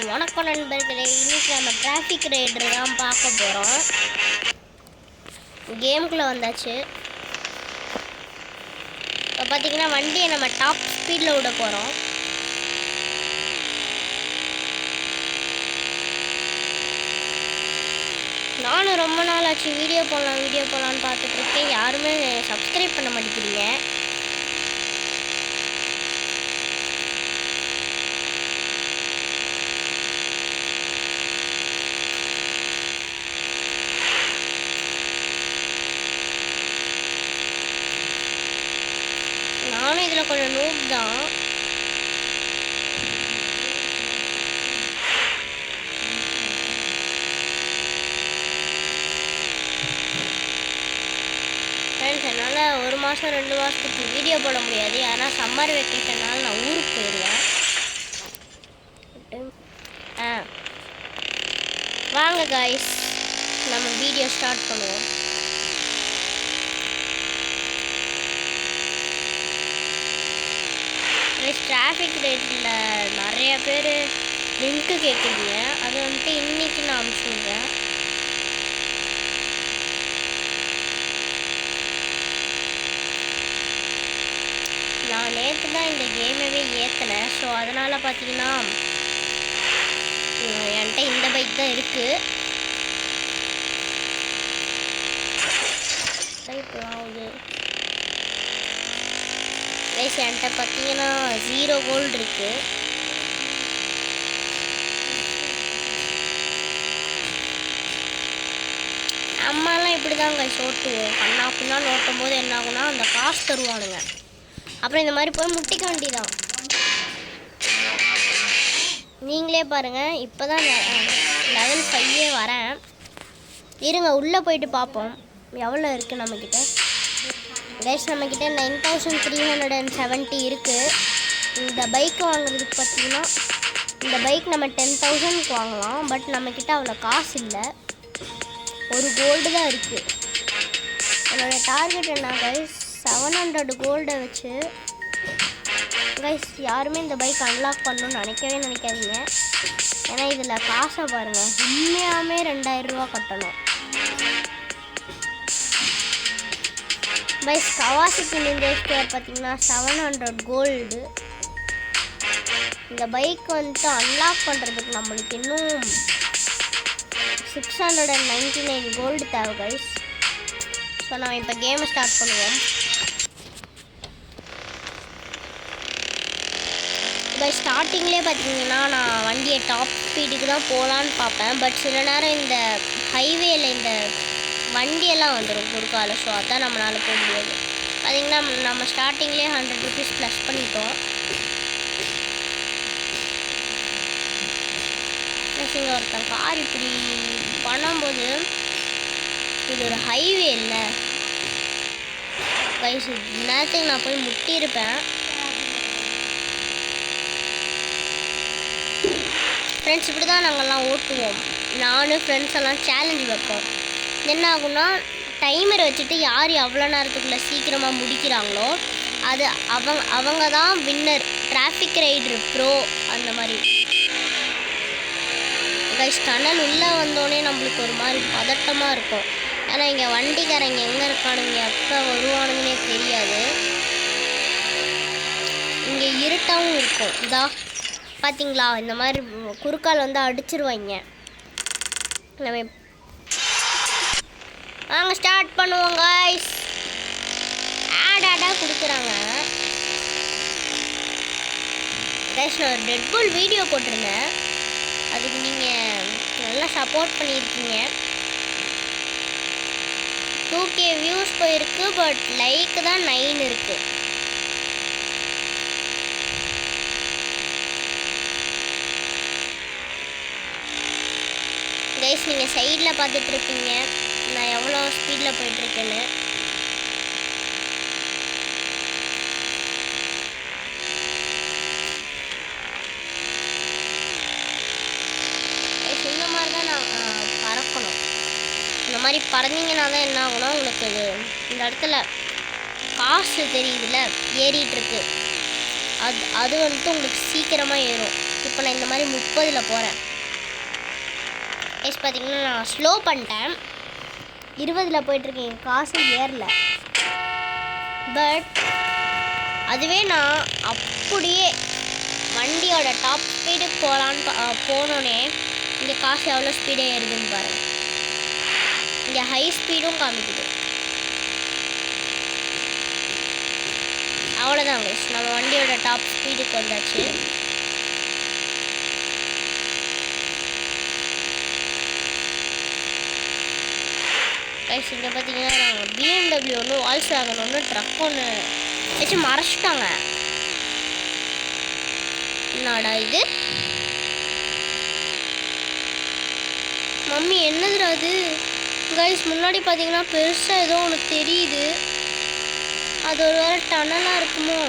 வணக்கம் நண்பர்களே, இன்னைக்கு நம்ம டிராஃபிக் ரைடர் தான் பார்க்க போகிறோம். கேமுக்குள்ளே வந்தாச்சு. இப்போ பார்த்தீங்கன்னா வண்டியை நம்ம டாப் ஸ்பீடில் விட போகிறோம். நானும் ரொம்ப நாள் ஆச்சு வீடியோ போடலான்னு பார்த்துட்ருக்கேன். யாருமே சப்ஸ்கிரைப் பண்ண மாட்டேங்கிறீங்க. நானும் இதில் கொஞ்சம் நூப் தான். ஃப்ரெண்ட்ஸ், என்னால் 1 மாதம் 2 மாதத்துக்கு வீடியோ போட முடியாது. ஏன்னா சம்மர் வெக்கேஷனால் நான் ஊருக்கு போயிடுவேன். வாங்க காய்ஸ், நம்ம வீடியோ ஸ்டார்ட் பண்ணுவோம். டிராஃபிக் ரேட்டில் நிறைய பேர் லிங்க்கு கேட்குறீங்க. அது வந்துட்டு இன்றைக்கி நான் அனுப்பிச்சுடுறேன். நான் நேற்று தான் இந்த கேமவே ஏற்றினேன். ஸோ அதனால் பார்த்தீங்கன்னா என்கிட்ட இந்த பைக் தான் இருக்குது. ஆகுது என்கிட்ட பார்த்தீங்கன்னா 0 கோல்டு இருக்குது. நம்மலாம் இப்படி தான் கைஸ் ஓட்டுவோம். கண்ணா பின்னான்னு ஓட்டும் போது என்ன ஆகுனா அந்த காசு தருவானுங்க. அப்புறம் இந்த மாதிரி போய் முட்டிக்க வேண்டிதான். நீங்களே பாருங்கள், இப்போ தான் லெவல் 5 வரேன். இருங்க உள்ளே போயிட்டு பார்ப்போம் எவ்வளோ இருக்குது நம்மக்கிட்ட. கைஸ், நம்மக்கிட்ட 9370 இருக்குது. இந்த பைக் வாங்குறதுக்கு பார்த்தீங்கன்னா இந்த பைக் நம்ம 10,000க்கு வாங்கலாம். பட் நம்மக்கிட்ட அவ்வளோ காசு இல்லை. 1 கோல்டு தான் இருக்குது. என்னோடய டார்கெட் என்ன கைஸ், 700 கோல்டை வச்சு கைஸ் யாருமே இந்த பைக் அன்லாக் பண்ணணும்னு நினைக்காதீங்க. ஏன்னா இதில் காசை பாருங்கள், உண்மையாகவே 2000 ரூபா கட்டணும். பைஸ் கவாசிக்கு நிஞ்சா ஸ்கேர் பார்த்தீங்கன்னா 700 கோல்டு. இந்த பைக் வந்துட்டு அன்லாக் பண்ணுறதுக்கு நம்மளுக்கு இன்னும் 699 கோல்டு தேவை கைஸ். ஸோ நம்ம இப்போ கேமை ஸ்டார்ட் பண்ணுவோம். இப்போ ஸ்டார்டிங்லேயே பார்த்தீங்கன்னா நான் வண்டியை டாப் ஸ்பீடுக்கு தான் போகலான்னு பார்ப்பேன். பட் சில நேரம் இந்த ஹைவேயில் இந்த வண்டியெல்லாம் வந்துடும் குறுக்கால. ஸோ அதான் நம்மளால் போக முடியாது. பார்த்திங்கன்னா நம்ம ஸ்டார்டிங்லேயே 100 ருபீஸ் ப்ளஸ் பண்ணிட்டோம். இங்கே ஒருத்தன் கார் இப்படி பண்ணும்போது இது ஒரு ஹைவே இல்லை கைஸ், நேரத்துக்கு நான் போய் முட்டியிருப்பேன். ஃப்ரெண்ட்ஸ், இப்படி தான் நாங்கள்லாம் ஓட்டுவோம். நானும் ஃப்ரெண்ட்ஸ் எல்லாம் சேலஞ்ச் வைப்போம். என்ன ஆகுனா டைமரை வச்சுட்டு யார் எவ்வளோ நேரத்துக்குள்ளே சீக்கிரமாக முடிக்கிறாங்களோ அது அவங்க தான் வின்னர். டிராஃபிக் ரைடர் ப்ரோ அந்த மாதிரி. கைஸ், டனல் உள்ளே வந்தோடனே நம்மளுக்கு ஒரு மாதிரி பதட்டமாக இருக்கும். ஏன்னா இங்கே வண்டிக்காரங்க எங்கே இருக்கானுங்க, எப்போ வருவானுங்கன்னே தெரியாது. இங்கே இருட்டாகவும் இருக்கும். இதா பார்த்தீங்களா, இந்த மாதிரி குறுக்கால் வந்து அடிச்சிருவாங்க. நம்ம வாங்க ஸ்டார்ட் பண்ணுவோம் கைஸ். ஆடாக கொடுக்குறாங்க கைஸ். நான் ஒரு ரெட் புல் வீடியோ போட்டிருந்தேன். அதுக்கு நீங்கள் நல்லா சப்போர்ட் பண்ணியிருக்கீங்க. 2K வியூஸ் போயிருக்கு. பட் லைக் தான் 9 இருக்குது. கைஸ், நீங்கள் சைடில் பார்த்துட்ருப்பீங்க நான் எவ்வளோ ஸ்பீடில் போயிட்டுருக்கேன்னு. இந்த மாதிரி தான் நான் பறக்கணும். இந்த மாதிரி பறந்தீங்கன்னா தான் என்ன ஆகுனா உங்களுக்கு இந்த இடத்துல காசு தெரியுதுல்ல ஏறிட்டுருக்கு. அது வந்துட்டு உங்களுக்கு சீக்கிரமாக ஏறும். இப்போ நான் இந்த மாதிரி 30ல் போகிறேன். கைஸ் பார்த்தீங்கன்னா நான் ஸ்லோ பண்ணிட்டேன். 20ல் போயிட்டுருக்கேன். காசு ஏறல. பட் அதுவே நான் அப்படியே வண்டியோட டாப் ஸ்பீடுக்கு போகலான்னு போனோடனே இங்கே காசு எவ்வளோ ஸ்பீடாக ஏறுதுன்னு பாருங்கள். இங்கே ஹை ஸ்பீடும் காமிக்குது. அவ்வளோதான் கைஸ், நம்ம வண்டியோட டாப் ஸ்பீடுக்கு வந்தாச்சு. கைஸ் இங்கே பார்த்தீங்கன்னா நாங்கள் BMW ஒன்று, வால்ஸ்வேகன் ஒன்று, ட்ரக் ஒன்று வச்சு மறைச்சிட்டாங்க. என்னடா இது மம்மி, என்னதுடா அது? கைஸ் முன்னாடி பார்த்தீங்கன்னா பெருசாக ஏதோ ஒன்று தெரியுது. அது ஒரு வேளை டனலாக இருக்குமோ?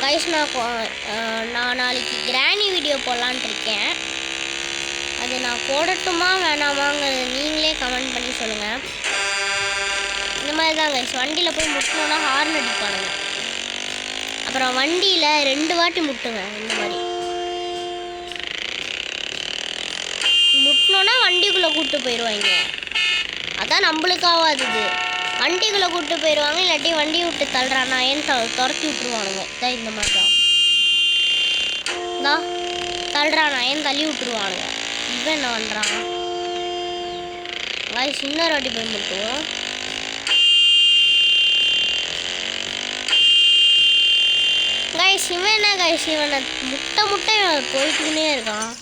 கைஸ் நான் நாளைக்கு கிராணி வீடியோ போடலான்ட்டு இருக்கேன். அது நான் போடட்டுமா வேணாமாங்கிறது நீங்களே கமெண்ட் பண்ணி சொல்லுங்கள். இந்த மாதிரி தான் கைஸ், வண்டியில் போய் முட்டணுன்னா ஹார்ன் அடிப்பானுங்க. அப்புறம் வண்டியில் 2 வாட்டி முட்டுங்க. இந்த மாதிரி முட்டணுன்னா வண்டிக்குள்ளே கூப்பிட்டு போயிடுவாங்க. அதான் நம்மளுக்கு ஆகாது. வண்டிக்குள்ளே கூப்பிட்டு போயிடுவாங்க. இல்லாட்டி வண்டியை விட்டு தள்ளுறானா ஏன் துரத்தி விட்டுருவானுங்க. இதான் இந்த மாதிரி தான் தள்ளுறானா ஏன் தள்ளி விட்டுருவானுங்க. இவன் என்ன பண்ணுறான்? கைஸ் இன்னொரு வாட்டி போய் முட்டுவோம். கைஸ் இவன் என்ன கைஸ், இவனை முட்டை போயிட்டுக்கினே இருக்கான்.